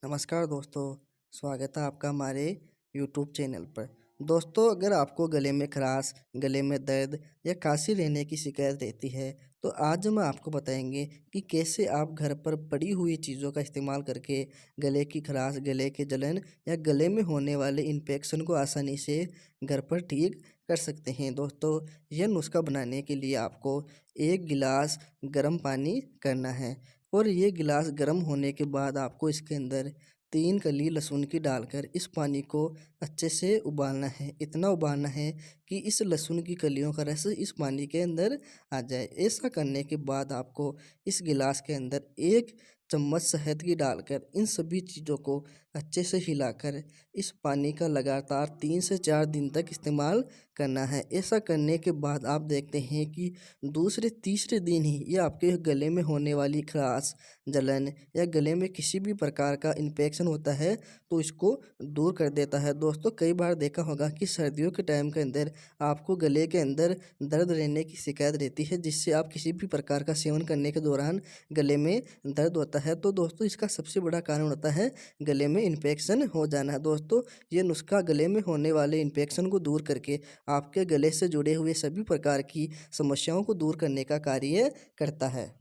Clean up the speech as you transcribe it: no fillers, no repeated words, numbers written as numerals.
नमस्कार दोस्तों, स्वागत है आपका हमारे यूट्यूब चैनल पर। दोस्तों, अगर आपको गले में खराश, गले में दर्द या खांसी रहने की शिकायत रहती है, तो आज हम आपको बताएंगे कि कैसे आप घर पर पड़ी हुई चीज़ों का इस्तेमाल करके गले की खराश, गले की जलन या गले में होने वाले इन्फेक्शन को आसानी से घर पर ठीक कर सकते हैं। दोस्तों, यह नुस्खा बनाने के लिए आपको 1 गिलास गर्म पानी करना है और ये गिलास गर्म होने के बाद आपको इसके अंदर 3 कली लहसुन की डालकर इस पानी को अच्छे से उबालना है। इतना उबालना है कि इस लहसुन की कलियों का रस इस पानी के अंदर आ जाए। ऐसा करने के बाद आपको इस गिलास के अंदर 1 चम्मच शहद की डालकर इन सभी चीज़ों को अच्छे से हिलाकर इस पानी का लगातार 3 से 4 दिन तक इस्तेमाल करना है। ऐसा करने के बाद आप देखते हैं कि दूसरे तीसरे दिन ही ये आपके गले में होने वाली खराश, जलन या गले में किसी भी प्रकार का इन्फेक्शन होता है तो इसको दूर कर देता है। दोस्तों, कई बार देखा होगा कि सर्दियों के टाइम के अंदर आपको गले के अंदर दर्द रहने की शिकायत रहती है, जिससे आप किसी भी प्रकार का सेवन करने के दौरान गले में दर्द होता है। तो दोस्तों, इसका सबसे बड़ा कारण होता है गले में इन्फेक्शन हो जाना। दोस्तों, ये नुस्खा गले में होने वाले इन्फेक्शन को दूर करके आपके गले से जुड़े हुए सभी प्रकार की समस्याओं को दूर करने का कार्य करता है।